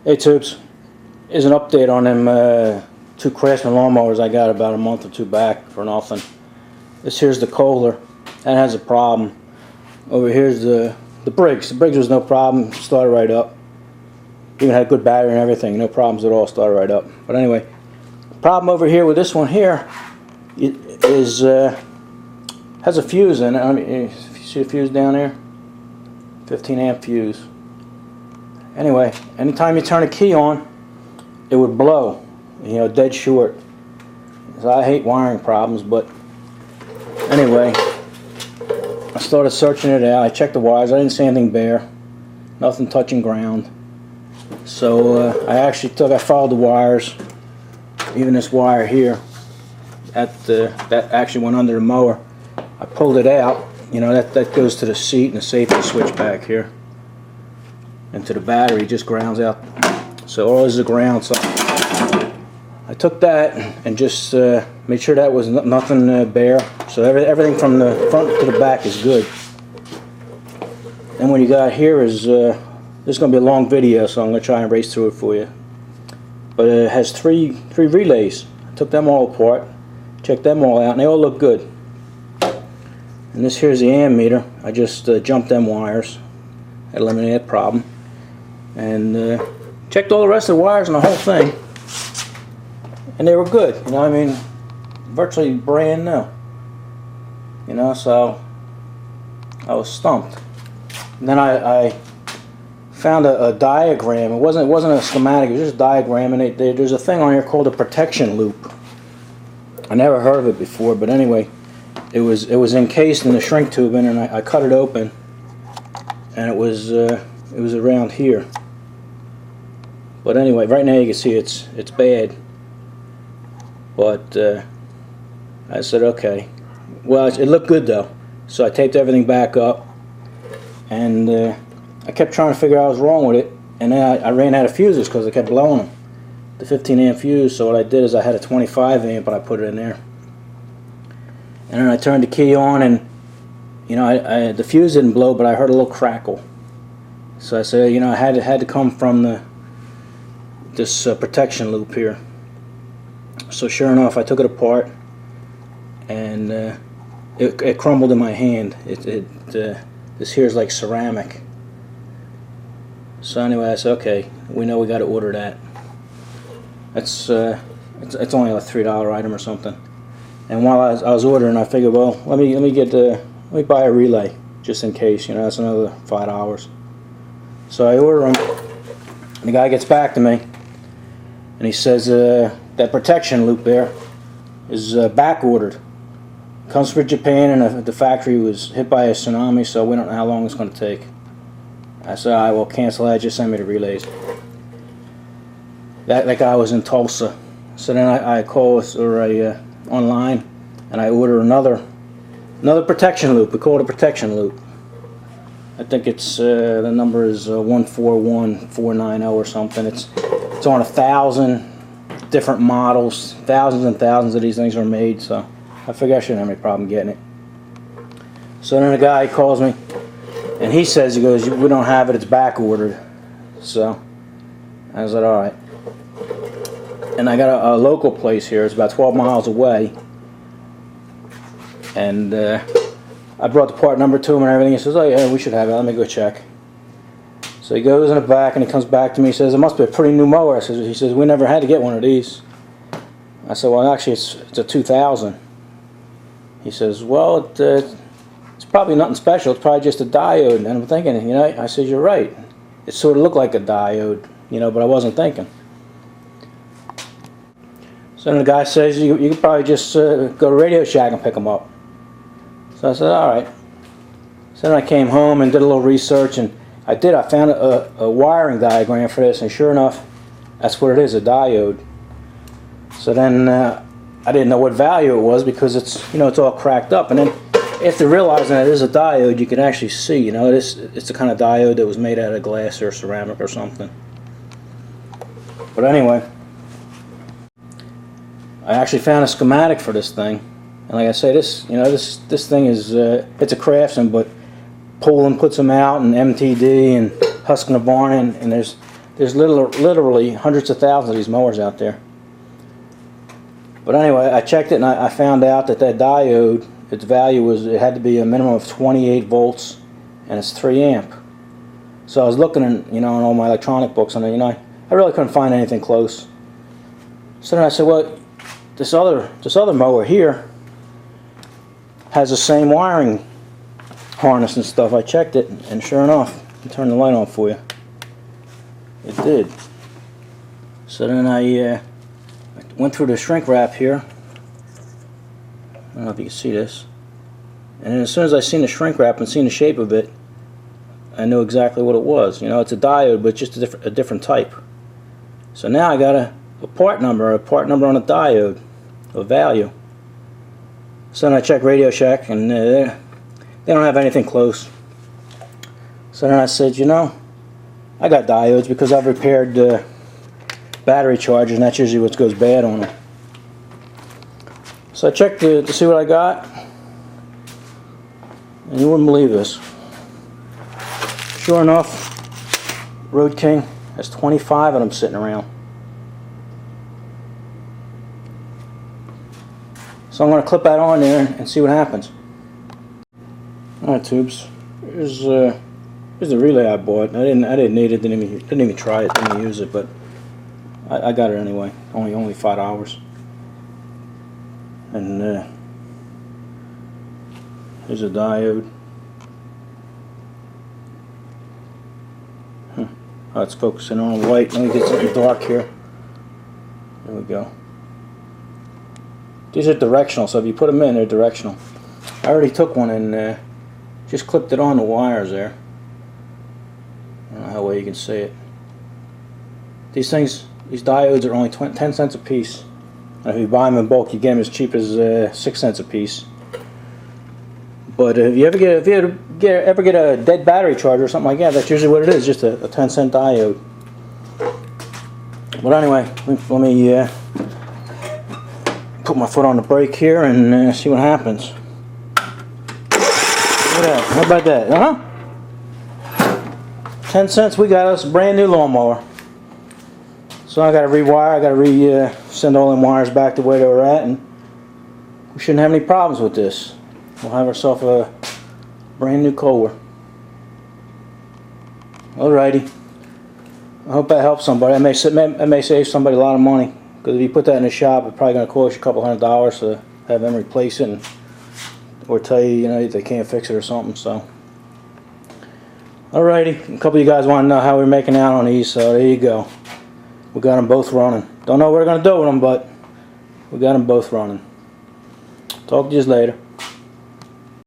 Hey Tubes, here's an update on them two Craftsman lawnmowers I got about a month or two back for nothing. This here's the Kohler. That has a problem. Over here's the Briggs. The Briggs was no problem, started right up. Even had good battery and everything, no problems at all, started right up. But anyway, the problem over here with this one here is has a fuse in it. I mean, if you see the fuse down there, 15 amp fuse. Anyway, anytime you turn a key on, it would blow, you know, dead short. So I hate wiring problems, but anyway, I started searching it out. I checked the wires. I didn't see anything bare, nothing touching ground. So I followed the wires, even this wire here, that actually went under the mower. I pulled it out. You know, that goes to the seat and the safety switch back here. And to the battery, just grounds out. So all this is a ground. So I took that and just made sure that was nothing bare. So everything from the front to the back is good. And what you got here is this is going to be a long video, so I'm going to try and race through it for you. But it has three relays. I took them all apart, checked them all out, and they all look good. And this here's the ammeter. I just jumped them wires, eliminated that problem. And checked all the rest of the wires and the whole thing, and they were good. You know, I mean, virtually brand new. You know, so I was stumped. And then I found a diagram. It wasn't a schematic. It was just a diagram, and there's a thing on here called a protection loop. I never heard of it before, but anyway, it was encased in the shrink tubing, and I cut it open, and it was around here. But anyway, right now you can see it's bad. But I said, okay. Well, it looked good though. So I taped everything back up, and I kept trying to figure out what was wrong with it. And then I ran out of fuses because I kept blowing them. The 15 amp fuse. So what I did is I had a 25 amp, and I put it in there. And then I turned the key on, and you know, the fuse didn't blow, but I heard a little crackle. So I said, you know, it had to come from this protection loop here. So sure enough, I took it apart, and it crumbled in my hand. This here is like ceramic. So anyway, I said, okay, we know we got to order that. It's only a $3 item or something. And while I was ordering, I figured, well, let me buy a relay just in case. You know, that's another $5. So I order them, and the guy gets back to me, and he says that protection loop there is back ordered. Comes from Japan, and the factory was hit by a tsunami, so we don't know how long it's going to take. I said, all right, well, cancel that, just send me the relays. That guy was in Tulsa. So then I call online, and I order another protection loop. We call it a protection loop. I think it's the number is 141490 or something. It's on 1,000 different models. Thousands and thousands of these things are made, so I figure I shouldn't have any problem getting it. So then the guy calls me, and he says, he goes, we don't have it, it's back ordered. So I was like, all right. And I got a local place here. It's about 12 miles away, and I brought the part number to him and everything. He says, oh yeah, we should have it. Let me go check. So he goes in the back, and he comes back to me. He says, it must be a pretty new mower. He says, we never had to get one of these. I said, well, actually, it's a 2000. He says, well, it's probably nothing special. It's probably just a diode. And I'm thinking, you know, I said, you're right. It sort of looked like a diode, you know, but I wasn't thinking. So then the guy says, you could probably just go to Radio Shack and pick them up. So I said, all right. So then I came home and did a little research, and I found a wiring diagram for this, and sure enough, that's what it is, a diode. So then I didn't know what value it was, because it's, you know, it's all cracked up. And then after realizing that it is a diode, you can actually see, you know, it's the kind of diode that was made out of glass or ceramic or something. But anyway, I actually found a schematic for this thing, and like I say, this thing is it's a Craftsman, but Poland puts them out, and MTD and Husqvarna, and there's There's literally hundreds of thousands of these mowers out there. But anyway, I checked it and I found out that diode, its value was, it had to be a minimum of 28 volts and it's 3 amp. So I was looking in, in all my electronic books and I really couldn't find anything close. So then I said, well, this other mower here has the same wiring harness and stuff. I checked it and sure enough, I'll turn the light on for you. It did. So then I went through the shrink wrap here. I don't know if you can see this. And as soon as I seen the shrink wrap and seen the shape of it, I knew exactly what it was. It's a diode, but just a different type. So now I got a part number on the diode, a value. So then I checked Radio Shack, and they don't have anything close. So then I said, I got diodes because I've repaired battery chargers, and that's usually what goes bad on them. So I checked to see what I got, and you wouldn't believe this. Sure enough, Road King has 25 of them sitting around. So I'm going to clip that on there and see what happens. Alright, tubes. Here's the relay I bought. I didn't need it. Didn't even try it. Didn't use it, but I got it anyway. Only $5. And here's a diode. Oh, it's focusing on white. Let me get something dark here. There we go. These are directional, so if you put them in, they're directional. I already took one and just clipped it on the wires there. I don't know how well you can see it. These diodes are only 10 cents a piece. And if you buy them in bulk, you get them as cheap as 6 cents a piece. But if you ever get a dead battery charger or something like that, that's usually what it is, just a 10-cent diode. But anyway, let me put my foot on the brake here and see what happens. Look at that. How about that? 10 cents, we got us a brand new lawnmower. So I got to rewire. I got to send all them wires back to where they were at, and we shouldn't have any problems with this. We'll have ourselves a brand new Kohler. Alrighty. I hope that helps somebody. It may save somebody a lot of money, because if you put that in the shop, it's probably going to cost you a couple $100 to have them replace it, or tell you, they can't fix it or something. So, alrighty. A couple of you guys want to know how we're making out on these, so there you go. We got them both running. Don't know what we're going to do with them, but we got them both running. Talk to you later.